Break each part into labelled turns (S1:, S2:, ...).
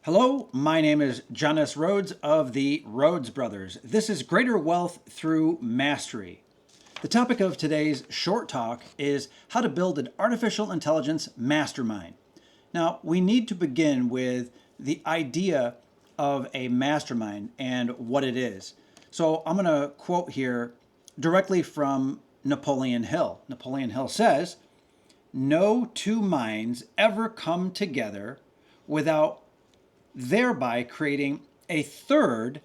S1: Hello, my name is John S. Rhodes of the Rhodes Brothers. This is Greater Wealth Through Mastery. The topic of today's short talk is how to build an artificial intelligence mastermind. Now, we need to begin with the idea of a mastermind and what it is. So I'm going to quote here directly from Napoleon Hill. Napoleon Hill says, "No two minds ever come together without thereby creating a third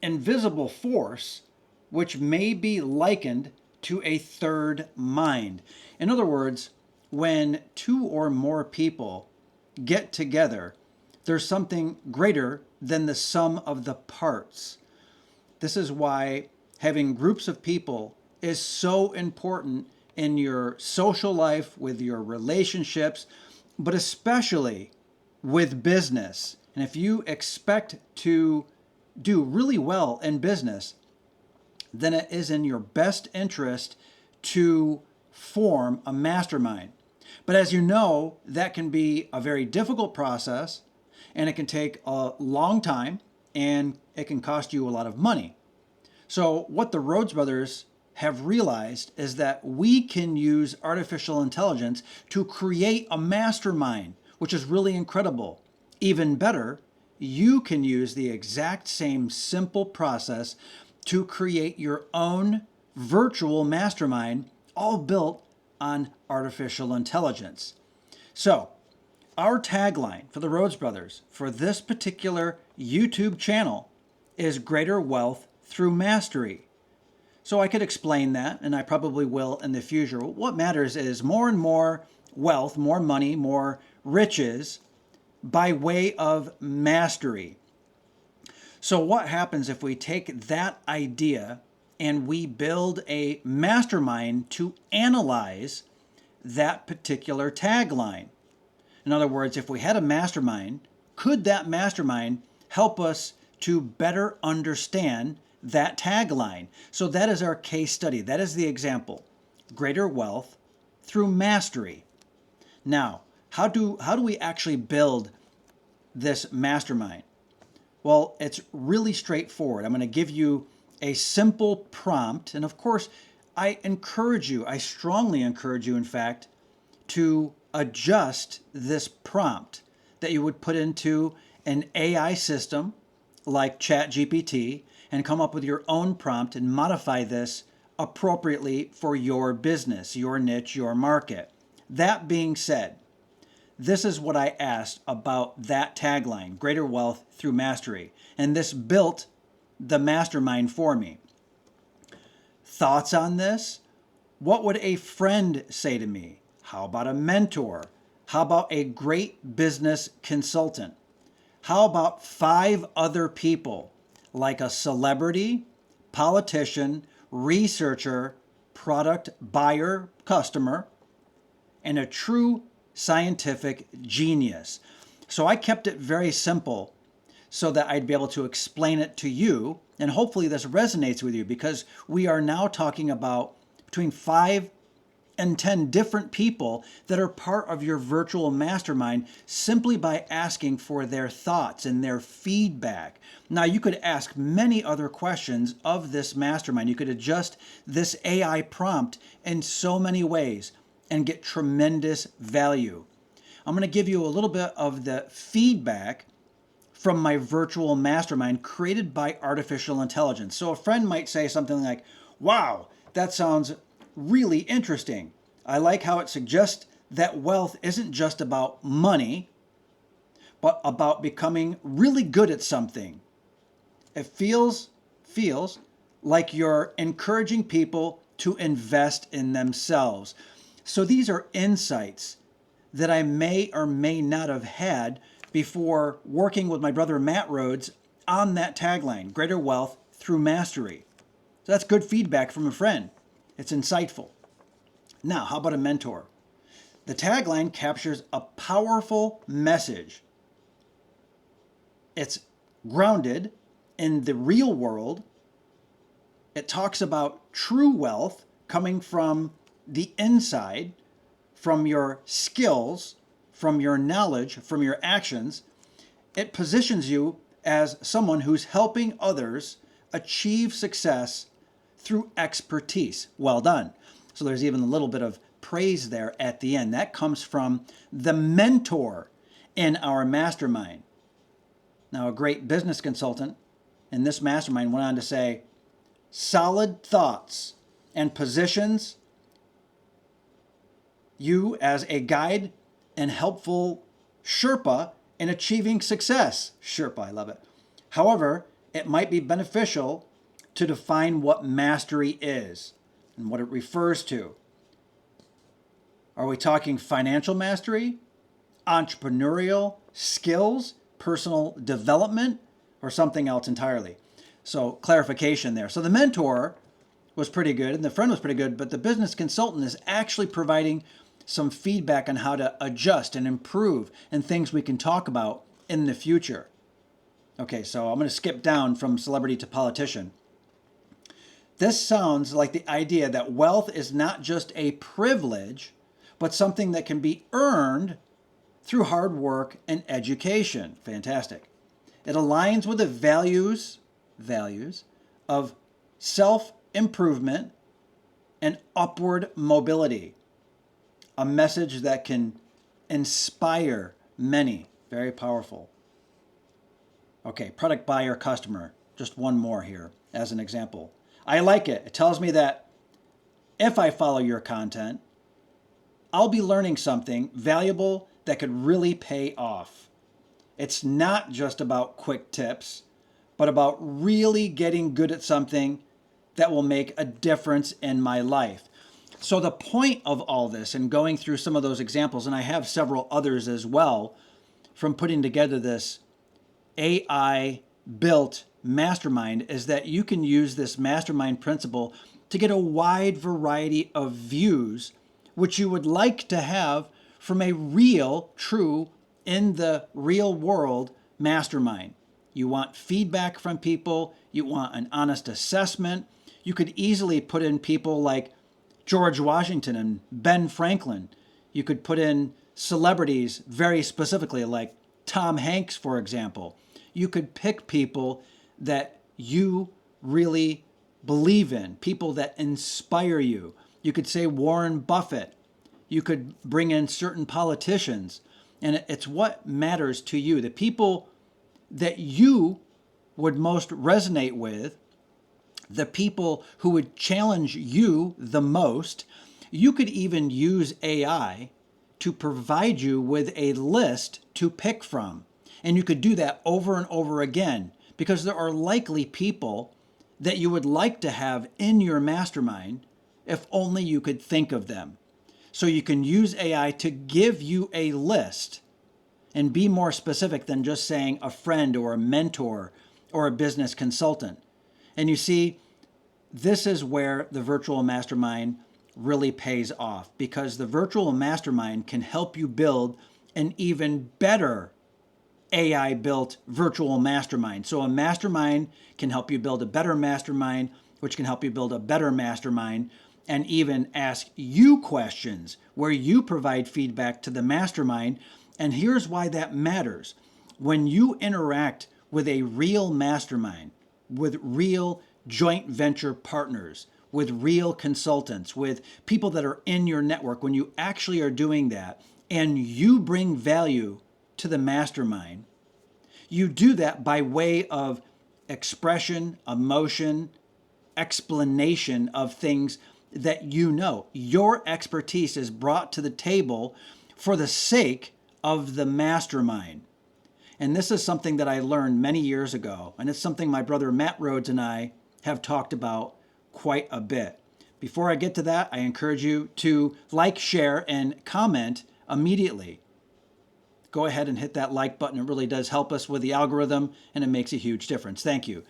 S1: invisible force which may be likened to a third mind." In other words, when two or more people get together, there's something greater than the sum of the parts. This is why having groups of people is so important in your social life, with your relationships, but especially with business. And if you expect to do really well in business, then it is in your best interest to form a mastermind. But as you know, that can be a very difficult process, and it can take a long time, and it can cost you a lot of money. So what the Rhodes Brothers have realized is that we can use artificial intelligence to create a mastermind, which is really incredible. Even better, you can use the exact same simple process to create your own virtual mastermind, all built on artificial intelligence. So, our tagline for the Rhodes Brothers for this particular YouTube channel is Greater Wealth Through Mastery. So I could explain that, and I probably will in the future. What matters is more and more wealth, more money, more riches by way of mastery. So what happens if we take that idea and we build a mastermind to analyze that particular tagline? In other words, if we had a mastermind, could that mastermind help us to better understand that tagline? So that is our case study. That is the example. Greater wealth through mastery. Now, how do we actually build this mastermind? Well, it's really straightforward. I'm going to give you a simple prompt. And of course, I strongly encourage you, in fact, to adjust this prompt that you would put into an AI system like ChatGPT and come up with your own prompt and modify this appropriately for your business, your niche, your market. That being said, this is what I asked about that tagline, Greater Wealth Through Mastery. And this built the mastermind for me. Thoughts on this? What would a friend say to me? How about a mentor? How about a great business consultant? How about 5 other people, like a celebrity, politician, researcher, product buyer, customer, and a true scientific genius? So I kept it very simple so that I'd be able to explain it to you. And hopefully this resonates with you, because we are now talking about between 5 and 10 different people that are part of your virtual mastermind simply by asking for their thoughts and their feedback. Now, you could ask many other questions of this mastermind. You could adjust this AI prompt in so many ways and get tremendous value. I'm going to give you a little bit of the feedback from my virtual mastermind created by artificial intelligence. So a friend might say something like, "Wow, that sounds really interesting. I like how it suggests that wealth isn't just about money, but about becoming really good at something. It feels like you're encouraging people to invest in themselves." So these are insights that I may or may not have had before working with my brother Matt Rhodes on that tagline, Greater Wealth Through Mastery. So that's good feedback from a friend. It's insightful. Now, how about a mentor? The tagline captures a powerful message. It's grounded in the real world. It talks about true wealth coming from the inside, from your skills, from your knowledge, from your actions. it positions you as someone who's helping others achieve success through expertise. Well done. So there's even a little bit of praise there at the end. That comes from the mentor in our mastermind. Now, a great business consultant in this mastermind went on to say, solid thoughts and positions you as a guide and helpful Sherpa in achieving success. Sherpa, I love it. However, it might be beneficial to define what mastery is and what it refers to. Are we talking financial mastery, entrepreneurial skills, personal development, or something else entirely? So clarification there. So the mentor was pretty good and the friend was pretty good, but the business consultant is actually providing some feedback on how to adjust and improve and things we can talk about in the future. Okay, so I'm going to skip down from celebrity to politician. This sounds like the idea that wealth is not just a privilege, but something that can be earned through hard work and education. Fantastic. It aligns with the values of self-improvement and upward mobility. A message that can inspire many. Very powerful. Okay, product buyer customer. Just one more here as an example. I like it. It tells me that if I follow your content, I'll be learning something valuable that could really pay off. It's not just about quick tips, but about really getting good at something that will make a difference in my life. So the point of all this and going through some of those examples, and I have several others as well, from putting together this AI-built mastermind, is that you can use this mastermind principle to get a wide variety of views, which you would like to have from a real, true, in the real world mastermind. You want feedback from people. You want an honest assessment. You could easily put in people like George Washington and Ben Franklin. You could put in celebrities very specifically like Tom Hanks, for example. You could pick people that you really believe in, people that inspire you. You could say Warren Buffett. You could bring in certain politicians. And it's what matters to you. The people that you would most resonate with, the people who would challenge you the most. You could even use AI to provide you with a list to pick from. And you could do that over and over again because there are likely people that you would like to have in your mastermind if only you could think of them. So you can use AI to give you a list and be more specific than just saying a friend or a mentor or a business consultant. And you see, this is where the virtual mastermind really pays off, because the virtual mastermind can help you build an even better AI-built virtual mastermind. So a mastermind can help you build a better mastermind, which can help you build a better mastermind, and even ask you questions where you provide feedback to the mastermind. And here's why that matters. When you interact with a real mastermind, with real joint venture partners, with real consultants, with people that are in your network, when you actually are doing that and you bring value to the mastermind, you do that by way of expression, emotion, explanation of things that you know. Your expertise is brought to the table for the sake of the mastermind. And this is something that I learned many years ago, and it's something my brother Matt Rhodes and I have talked about quite a bit. Before I get to that, I encourage you to like, share, and comment immediately. Go ahead and hit that like button. It really does help us with the algorithm, and it makes a huge difference. Thank you.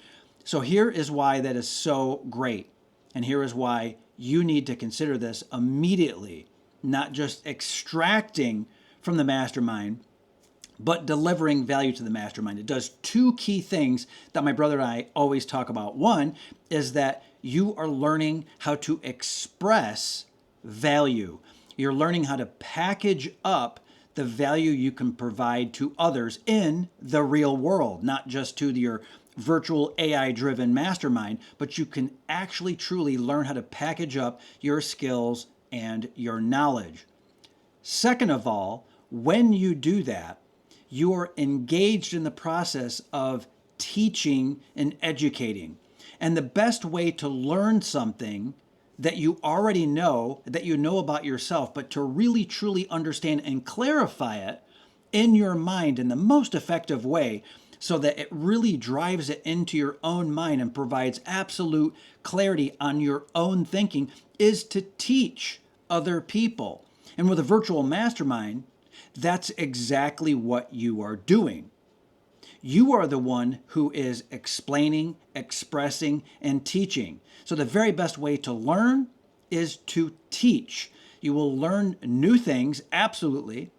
S1: So here is why that is so great, and here is why you need to consider this immediately, not just extracting from the mastermind, but delivering value to the mastermind. It does two key things that my brother and I always talk about. One is that you are learning how to express value. You're learning how to package up the value you can provide to others in the real world, not just to your virtual AI-driven mastermind, but you can actually truly learn how to package up your skills and your knowledge. Second of all, when you do that, you are engaged in the process of teaching and educating. And the best way to learn something that you already know, that you know about yourself, but to really truly understand and clarify it in your mind in the most effective way so that it really drives it into your own mind and provides absolute clarity on your own thinking, is to teach other people. And with a virtual mastermind, that's exactly what you are doing. You are the one who is explaining, expressing, and teaching. So the very best way to learn is to teach. You will learn new things, absolutely.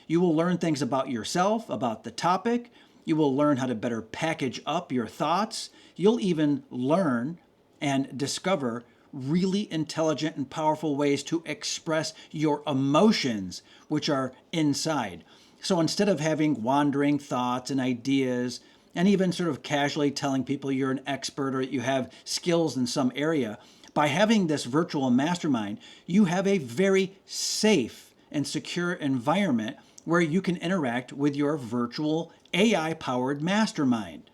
S1: You will learn things about yourself, about the topic. You will learn how to better package up your thoughts. You'll even learn and discover really intelligent and powerful ways to express your emotions, which are inside. So instead of having wandering thoughts and ideas, and even sort of casually telling people you're an expert or you have skills in some area, by having this virtual mastermind, you have a very safe and secure environment where you can interact with your virtual AI-powered mastermind.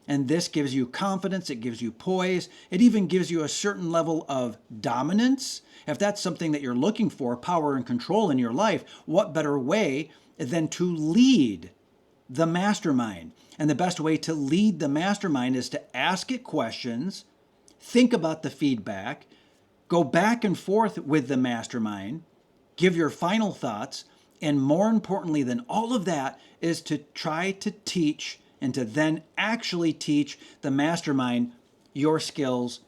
S1: And this gives you confidence, it gives you poise, it even gives you a certain level of dominance. If that's something that you're looking for, power and control in your life, what better way than to lead the mastermind? And the best way to lead the mastermind is to ask it questions, think about the feedback, go back and forth with the mastermind, give your final thoughts, and more importantly than all of that is to try to teach and to then actually teach the mastermind your skills,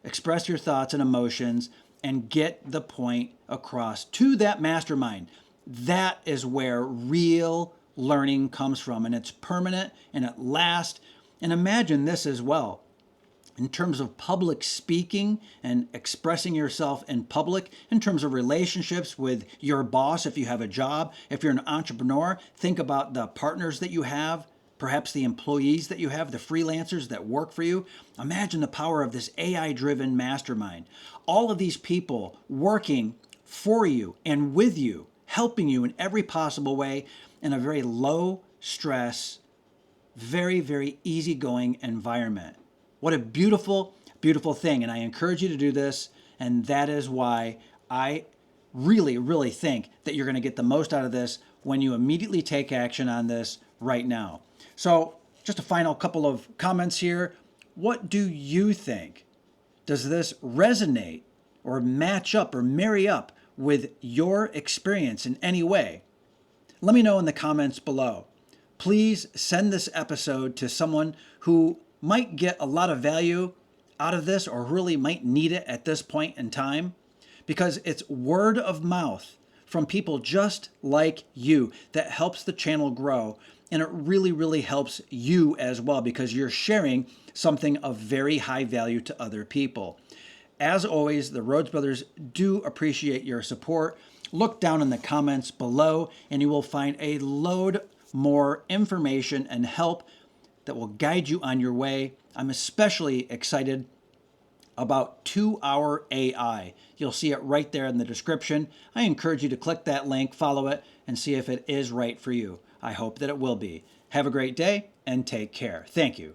S1: express your thoughts and emotions, and get the point across to that mastermind. That is where real learning comes from, and it's permanent and it lasts. And imagine this as well. In terms of public speaking and expressing yourself in public, in terms of relationships with your boss, if you have a job, if you're an entrepreneur, think about the partners that you have, perhaps the employees that you have, the freelancers that work for you. Imagine the power of this AI-driven mastermind. All of these people working for you and with you, helping you in every possible way in a very low stress, very, very easygoing environment. What a beautiful, beautiful thing. And I encourage you to do this. And that is why I really, really think that you're going to get the most out of this when you immediately take action on this right now. So just a final couple of comments here. What do you think? Does this resonate or match up or marry up with your experience in any way? Let me know in the comments below. Please send this episode to someone who might get a lot of value out of this or really might need it at this point in time, because it's word of mouth from people just like you that helps the channel grow. And it really, really helps you as well because you're sharing something of very high value to other people. As always, the Rhodes Brothers do appreciate your support. Look down in the comments below and you will find a load more information and help that will guide you on your way. I'm especially excited about 2-Hour AI. You'll see it right there in the description. I encourage you to click that link, follow it, and see if it is right for you. I hope that it will be. Have a great day and take care. Thank you.